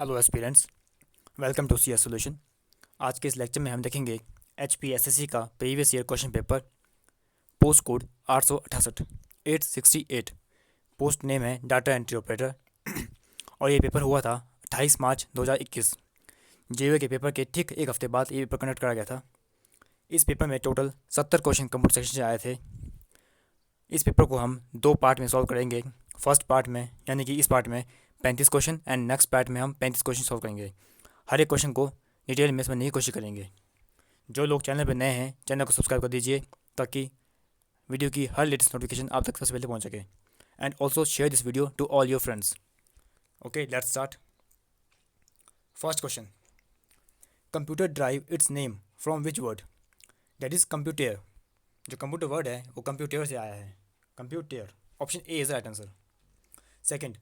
Hello aspirants, welcome to C solution. आज के इस लेक्चर में हम देखेंगे HPSSC का previous year question paper. Post code 868 868। Post name है डाटा एंट्री ऑपरेटर। और ये पेपर हुआ था 28 मार्च 2021। जेईई के पेपर के ठीक एक हफ्ते बाद ये पेपर कंडक्ट करा गया था। इस पेपर में टोटल 70 क्वेश्चन कंप्यूटर सेक्शन से आए थे। इस पेपर को हम दो पार्ट में सॉल्व करेंगे। फर्स्ट पार्ट में यानी कि इस पार्ट में 35 क्वेश्चन एंड नेक्स्ट पार्ट में हम 35 क्वेश्चन सॉल्व करेंगे। हर एक क्वेश्चन को डिटेल में समझने की कोशिश करेंगे। जो लोग चैनल पर नए हैं, चैनल को सब्सक्राइब कर दीजिए ताकि वीडियो की हर लेटेस्ट नोटिफिकेशन आप तक सबसे पहले पहुंच सके। And also share this video to all your friends. Okay, let's start. First question, computer drive its name from which word? That is computer. जो कंप्यूटर वर्ड है वो कंप्यूटर से आया है, computer. Option A is the right answer. Second,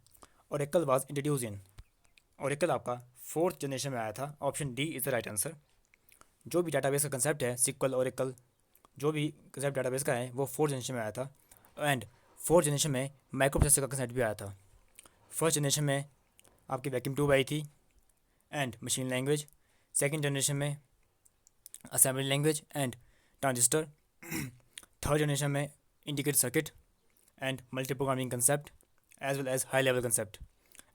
Oracle was introduce in. Oracle आपका fourth generation में आया था। Option D is the right answer. जो भी डाटाबेस का कंसेप्ट है, सिक्वल, ओरेकल, जो भी कंसेप्ट डाटाबेस का है वो फोर्थ जनरेशन में आया था। एंड फोर्थ जनरेशन में माइक्रो प्रोसेसर का कंसेप्ट भी आया था। फर्स्ट जनरेशन में आपकी वैक्यूम ट्यूब आई थी and machine language. Second generation में assembly language and transistor. Third generation में integrated circuit and multi programming concept as well as high level concept.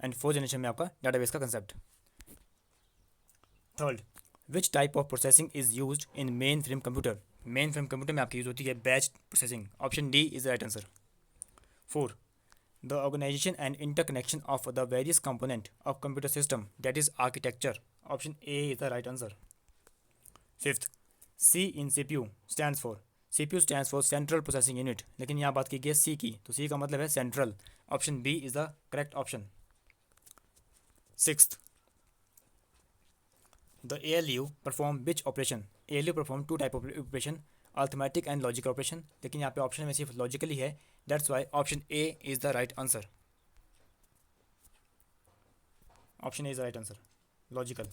And fourth generation में आपका डाटाबेस का concept. Third, which type of processing is use in mainframe computer? Mainframe computer में आपकी use होती है batch processing. Option D is the right answer. Four, the organisation and interconnection of the various component of computer system that is architecture. Option A is the right answer. Fifth, C in CPU stands for. CPU stands for central processing unit, लेकिन यहाँ बात की गई है सी की, तो सी का मतलब है central. Option B is the correct option. Sixth, the ALU perform which operation? ALU perform two type of operation, arithmetic and logical operation, लेकिन यहाँ पे ऑप्शन में सिर्फ लॉजिकल ही है। That's why option A is the right answer. Option A is the right answer, logical.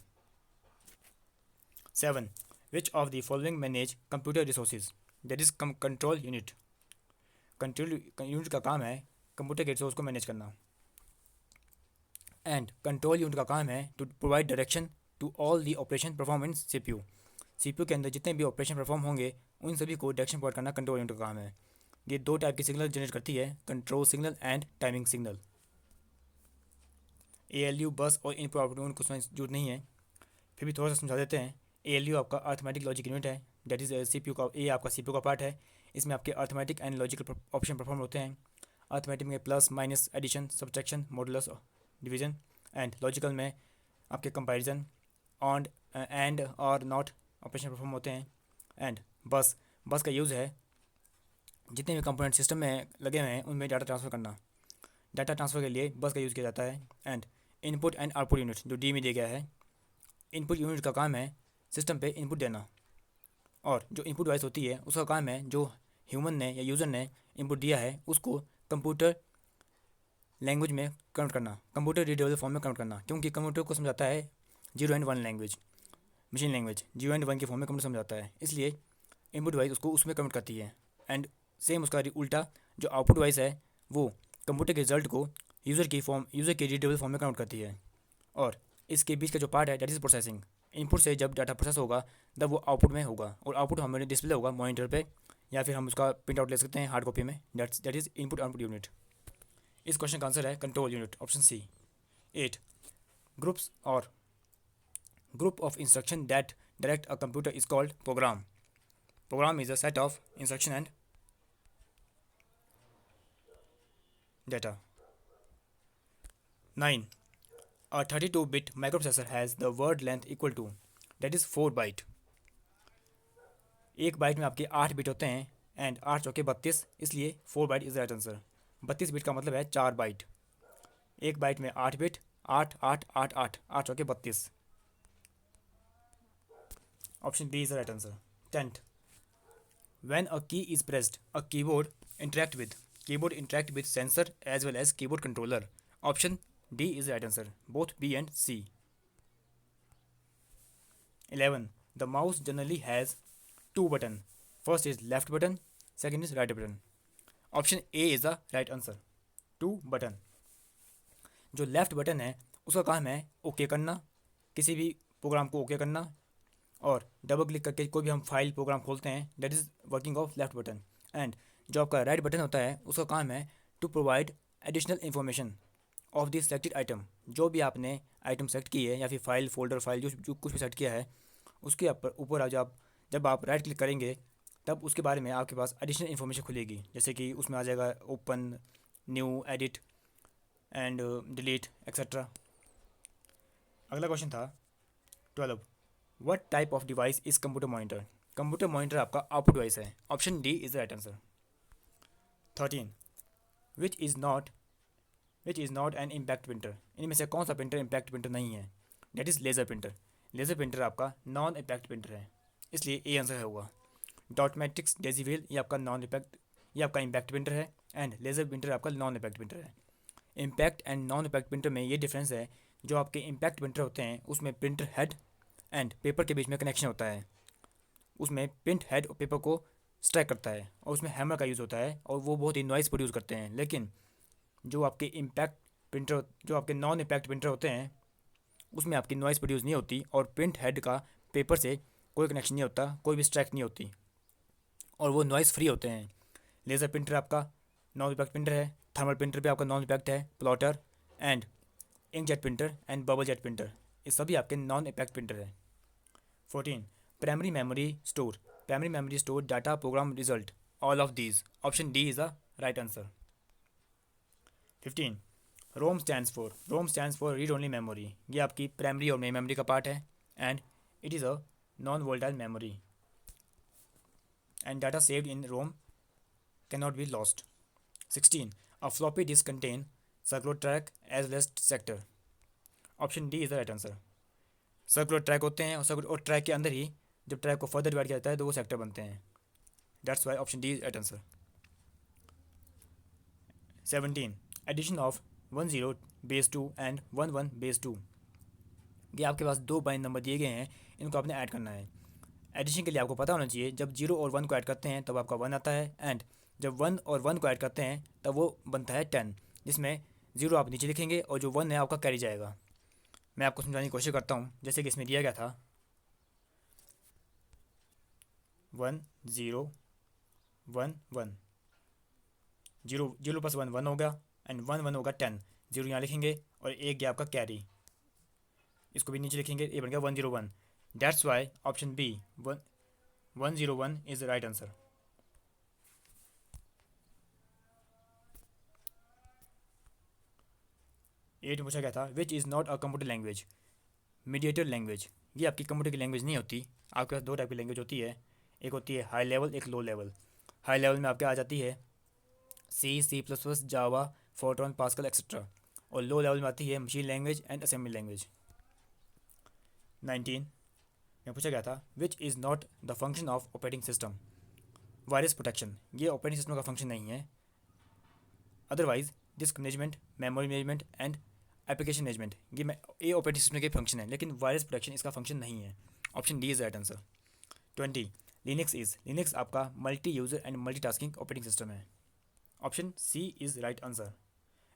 Seven, which of the following manage computer resources? That is control unit. Control unit का काम है computer के resource को manage करना। And control unit का काम है to provide direction to all the operation perform in CPU। CPU के अंदर जितने भी ऑपरेशन परफॉर्म होंगे उन सभी को डायरेक्शन प्रोवाइड करना कंट्रोल यूनिट का काम है। ये दो टाइप की सिग्नल जनरेट करती है, control signal and timing signal. ALU बस और इनपुट आउटपुट यूनिट को समझ जरूरत नहीं है, फिर भी थोड़ा सा समझा देते हैं। ALU आपका अर्थमेटिक लॉजिक यूनिट है, दैट इज CPU का। ए आपका CPU का पार्ट है। इसमें आपके arithmetic and logical option perform होते हैं। अर्थमेटिक में plus, minus, addition, subtraction, modulus, division. And logical में आपके कंपैरिजन, ऑन, एंड और नॉट ऑपरेशन परफॉर्म होते हैं। एंड बस का यूज़ है जितने भी कंपोनेंट सिस्टम में लगे हुए हैं उनमें डाटा ट्रांसफ़र करना। डाटा ट्रांसफ़र के लिए बस का यूज़ किया जाता है। And input and output unit जो डी में दिया गया है, इनपुट यूनिट का काम है सिस्टम पे इनपुट देना, और जो इनपुट डिवाइस होती है उसका काम है जो ह्यूमन ने या यूज़र ने इनपुट दिया है उसको कंप्यूटर लैंग्वेज में कन्वर्ट करना, कंप्यूटर रीडेबल फॉर्म में कन्वर्ट करना। क्योंकि कंप्यूटर को समझाता है 0 and 1 language, machine language 0 and 1 के फॉर्म में कंप्यूटर समझाता है, इसलिए इनपुट डिवाइस उसको उसमें कन्वर्ट करती है। एंड सेम उसका उल्टा जो आउटपुट डिवाइस है वो कंप्यूटर के रिजल्ट को यूज़र के रीडेबल फॉर्म में कन्वर्ट करती है। और इसके बीच का जो पार्ट है दैट इज प्रोसेसिंग। इनपुट से जब डाटा प्रोसेस होगा तब वो आउटपुट में होगा, और आउटपुट हमारे डिस्प्ले होगा मॉनिटर पे, या फिर हम उसका प्रिंट आउट ले सकते हैं हार्ड कॉपी में। That is input output unit. इस क्वेश्चन का आंसर है control unit, option C. 8, groups और group of instruction that direct a computer is called program. Program is a set of instruction and data. 9, a 32-bit microprocessor has the word length equal to, that is 4 byte. एक bite में आपके 8 bit होते हैं and 8 चौके 32, इसलिए 4 byte is right answer. 32 bit का मतलब है 4 बाइट। एक बाइट में 8 बिट, 8 8 8 8 8 चौके 32। Option B is the right answer. 10th, when a key is pressed, a keyboard interact with sensor as well as keyboard controller. Option D is the right answer. Both B and C. 11, the mouse generally has two buttons. First is left button, second is right button. Option A is the right answer. 2 button. जो left button है उसका काम है okay करना, किसी भी programme को okay करना, और डबल क्लिक करके कोई भी हम फाइल प्रोग्राम खोलते हैं, that is working of left button. And जो आपका राइट बटन होता है उसका काम है to provide additional information of the selected item. जो भी आपने आइटम सेलेक्ट की है या फिर फाइल फोल्डर फाइल जो कुछ भी सेलेक्ट किया है उसके ऊपर आज आप जब आप राइट क्लिक करेंगे तब उसके बारे में आपके पास एडिशनल इन्फॉर्मेशन खुलेगी, जैसे कि उसमें आ जाएगा open, new, edit and delete etcetera. अगला क्वेश्चन था 12, what type of device is computer monitor. Computer monitor आपका आउटपुट डिवाइस है, option D is the right answer. 13, which is not an impact printer. इनमें से कौन सा प्रिंटर इम्पैक्ट प्रिंटर नहीं है, that is laser printer. Laser printer आपका non impact printer है, इसलिए ए आंसर होगा। डॉटमेटिक्स डेजीवेल ये आपका नॉन इम्पैक्ट, ये आपका इम्पैक्ट प्रिंटर है, एंड लेज़र प्रिंटर आपका नॉन इम्पैक्ट प्रिंटर है। Impact and non impact printer में ये डिफरेंस है, जो आपके इम्पैक्ट प्रिंटर होते हैं उसमें प्रिंटर हेड एंड पेपर के बीच में कनेक्शन होता है, उसमें प्रिंट हेड और पेपर को स्ट्राइक करता है और उसमें हैमर का यूज़ होता है और वो बहुत ही नॉइस प्रोड्यूस करते हैं। लेकिन जो आपके इम्पैक्ट प्रिंटर, जो आपके नॉन इम्पैक्ट प्रिंटर होते हैं उसमें आपकी नॉइस प्रोड्यूस नहीं होती और प्रिंट हेड का पेपर से कोई कनेक्शन नहीं होता, कोई भी स्ट्राइक नहीं होती और वो नॉइस फ्री होते हैं। लेज़र प्रिंटर आपका नॉन इम्पैक्ट प्रिंटर है, थर्मल प्रिंटर भी आपका नॉन इम्पैक्ट है, plotter and inkjet printer and bubble jet printer ये सभी आपके नॉन इम्पैक्ट प्रिंटर है। 14, primary memory store. Primary memory store data program result all of these, option D is the right answer. 15, ROM stands for read only memory. ये आपकी primary और main memory का part है and it is a non volatile memory and data saved in ROM cannot be lost. 16, a floppy disk contain circular track as well as sector. Option D is the right answer. Circular track होते हैं और track के अंदर ही जब track को further divide किया जाता है तो वो सेक्टर बनते हैं, that's why option D is right answer. 17, addition of 10 base 2 and 11 base 2। ये आपके पास दो बाइन नंबर दिए गए हैं, इनको आपने ऐड करना है। एडिशन के लिए आपको पता होना चाहिए जब 0 और 1 को ऐड करते हैं तब आपका 1 आता है, एंड जब 1 और 1 को ऐड करते हैं तब वो बनता है 10, जिसमें 0 आप नीचे लिखेंगे और जो 1 है आपका कैरी जाएगा। मैं आपको समझाने की कोशिश करता हूँ, जैसे कि इसमें दिया गया था 1 0 1 1, 0 प्लस 1 1 होगा एंड 1 1 होगा 10, 0 यहाँ लिखेंगे और एक गया आपका कैरी, इसको भी नीचे लिखेंगे, ये बन गया 101। That's why option B 101 is the right answer. Eight पूछा गया था which is not a computer language. Mediator language ये आपकी कंप्यूटर की लैंग्वेज नहीं होती। आपके पास दो टाइप की लैंग्वेज होती है, एक होती है हाई लेवल, एक लो लेवल। हाई लेवल में आपके आ जाती है C++, जावा, फोर्ट्रॉन, पास्कल एक्सेट्रा, और लो लेवल में आती है machine language and assembly language. 19 में पूछा गया था which is not the function of operating system. Virus protection ये ऑपरेटिंग सिस्टम का फंक्शन नहीं है, otherwise disc management, memory management and application management ये ऑपरेटिंग सिस्टम के फंक्शन है, लेकिन वायरस प्रोटेक्शन इसका फंक्शन नहीं है। Option D is right answer. 20, Linux आपका multi user and multi tasking operating system है, option C is right answer.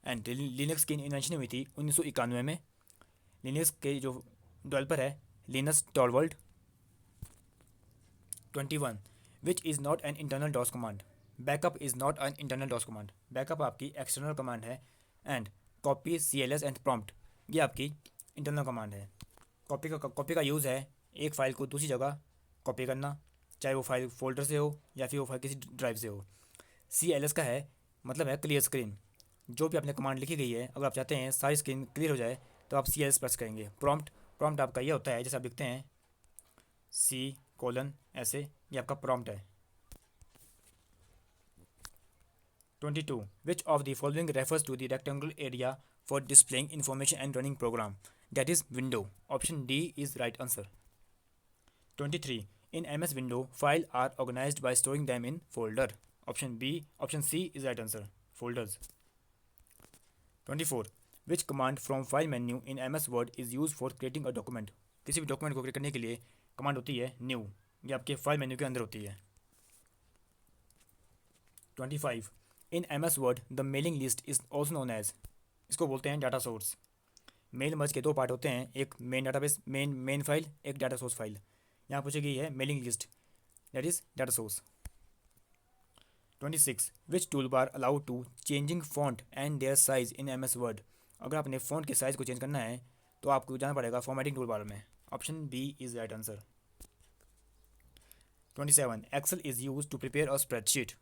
And Linux की इन्वेंशन हुई थी 1991 में। लिनक्स के जो डेवलपर है Linus Torvalds. 21, which is not an internal DOS command. Backup is not an internal DOS command, backup आपकी external command है, and copy CLS and prompt ये आपकी इंटरनल कमांड है। कॉपी का यूज़ है एक फ़ाइल को दूसरी जगह कॉपी करना, चाहे वो फाइल फोल्डर से हो या फिर वो फाइल किसी ड्राइव से हो। CLS का है मतलब है क्लियर स्क्रीन, जो भी आपने कमांड लिखी गई है अगर आप चाहते हैं सारी स्क्रीन क्लियर हो जाए तो आप CLS प्रेस करेंगे। प्रॉम्प्ट आपका ये होता है जैसे आप लिखते हैं C: ऐसे, ये आपका प्रॉम्प्ट है। 22, which of the following refers to the rectangular area for displaying information and running program, that is window, option D is right answer। 23, in MS window file are organized by storing them in folder, option C is right answer, folders। 24, which command from file menu in MS Word is used for creating a document। किसी भी document को create करने के लिए command होती है new, ये आपके फाइल मेन्यू के अंदर होती है। 25, in MS Word the mailing list is also known as, इसको बोलते हैं डाटा सोर्स। मेल मर्ज के दो पार्ट होते हैं, एक मेन डाटाबेस मेन फाइल, एक डाटा सोर्स फाइल। यहाँ पूछी गई है mailing list, that is data source. 26 which tool bar allow to changing font and their size in MS word. अगर आपने फॉन्ट के साइज को चेंज करना है तो आपको जाना पड़ेगा फॉर्मेटिंग टूल बार में। Option B is right answer. 27 Excel is use to prepare a spreadsheet.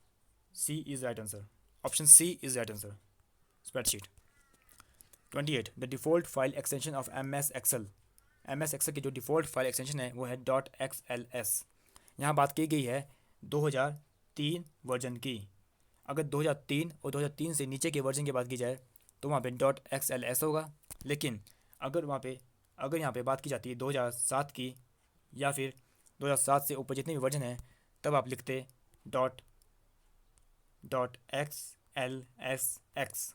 C is right answer. Option C is right answer, spreadsheet. 28 the default file extension of MS Excel. MS Excel की जो default file extension है वो है .xls। यहाँ बात की गई है 2003 वर्जन की। अगर 2003 और 2003 से नीचे के वर्जन की बात की जाए तो वहाँ पे .xls होगा, लेकिन अगर यहाँ पे बात की जाती है 2007 की या फिर 2007 से ऊपर जितने भी वर्जन हैं तब आप लिखते .xlsx।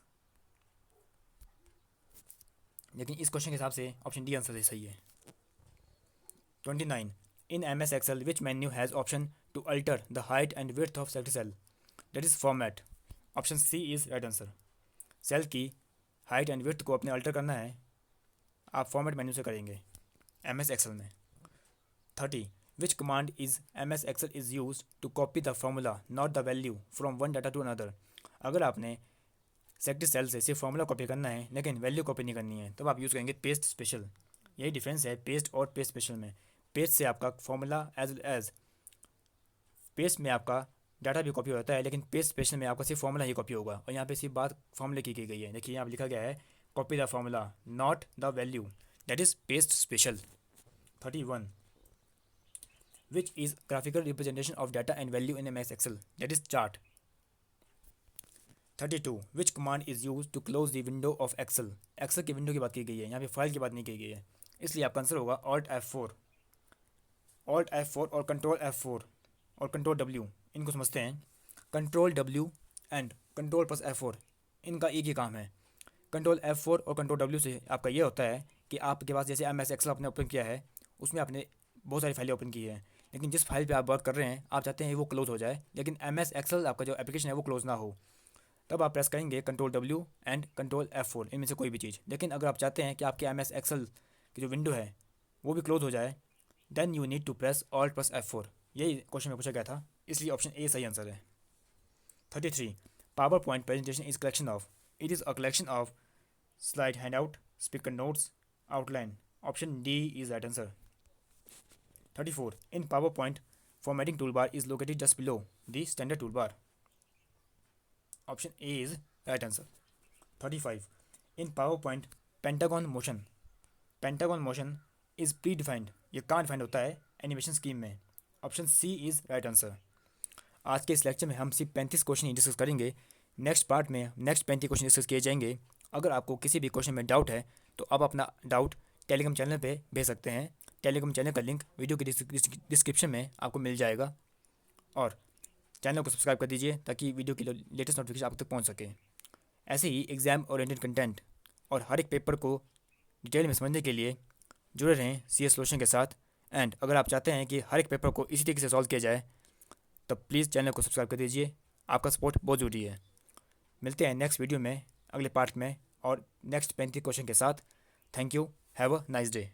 लेकिन इस क्वेश्चन के हिसाब से ऑप्शन डी आंसर सही है। 29 in MS Excel which menu has option to alter the height and width of selected cell, that is format. Option C is right answer. Cell की हाइट एंड विड्थ को अपने alter करना है, आप format menu से करेंगे MS Excel में। 30 which command is MS Excel is use to copy the formula not the value from one data to another. अगर आपने सेलेक्टेड सेल से सिर्फ फॉर्मूला कॉपी करना है लेकिन वैल्यू कॉपी नहीं करनी है तब आप यूज़ करेंगे पेस्ट स्पेशल। यही डिफरेंस है पेस्ट और पेस्ट स्पेशल में। पेस्ट से आपका फॉर्मूला एज पेस्ट में आपका डाटा भी कॉपी होता है, लेकिन पेस्ट स्पेशल में आपका सिर्फ फॉर्मूला ही कॉपी होगा। और यहाँ पे सिर्फ बात फॉर्मूले की गई है। देखिए यहाँ लिखा गया है copy the formula not the value, that is paste special. 31 which is graphical representation of data and value in MS Excel, that is chart. 32 which command is use to close the window of Excel. Excel की window की बात की गई है, यहाँ पे file की बात नहीं की गई है, इसलिए आपका आंसर होगा Alt F4 और कंट्रोल F4 और कंट्रोल W। इनको समझते हैं। Control W and control plus F4 इनका एक ही काम है। कंट्रोल F4 और कंट्रोल W से आपका ये होता है कि आपके पास जैसे MS एक्सेल आपने ओपन किया है उसमें आपने बहुत सारी फाइलें ओपन की है, लेकिन जिस फाइल पे आप वर्क कर रहे हैं आप चाहते हैं वो क्लोज हो जाए, लेकिन MS एक्सेल आपका जो एप्लीकेशन है वो क्लोज ना हो, तब आप प्रेस करेंगे control W and control F4 इनमें से कोई भी चीज़। लेकिन अगर आप चाहते हैं कि आपके MS एक्सेल की जो विंडो है वो भी क्लोज हो जाए, then you need to press Alt plus F4। यही क्वेश्चन में पूछा गया था, इसलिए ऑप्शन ए सही आंसर है। 33 PowerPoint presentation is collection of. It is a collection of slide, handout, speaker notes, outline. Option D is right answer. 34 in PowerPoint formatting tool bar is located just below the standard tool bar. Option A is right answer. 35 in PowerPoint pentagon motion is predefined, ये कहाँ defined होता है animation scheme में। Option C is right answer. आज के इस lecture में हम सिर्फ 35 क्वेश्चन ही डिस्कस करेंगे। नेक्स्ट पार्ट में नेक्स्ट 35 क्वेश्चन डिस्कस किए जाएंगे। अगर आपको किसी भी क्वेश्चन में डाउट है तो आप अपना डाउट टेलीग्राम चैनल पे भेज सकते हैं। टेलीग्राम चैनल का लिंक वीडियो की डिस्क्रिप्शन में आपको मिल जाएगा। और चैनल को सब्सक्राइब कर दीजिए ताकि वीडियो की लेटेस्ट नोटिफिकेशन आप तक पहुँच सके। ऐसे ही एग्ज़ाम ओरिएंटेड कंटेंट और हर एक पेपर को डिटेल में समझने के लिए जुड़े रहें CS सोल्यूशन के साथ। एंड अगर आप चाहते हैं कि हर एक पेपर को इसी तरीके से सॉल्व किया जाए तो प्लीज़ चैनल को सब्सक्राइब कर दीजिए, आपका सपोर्ट बहुत ज़रूरी है। मिलते हैं नेक्स्ट वीडियो में अगले पार्ट में और नेक्स्ट 35 क्वेश्चन के साथ। Thank you, have a nice day.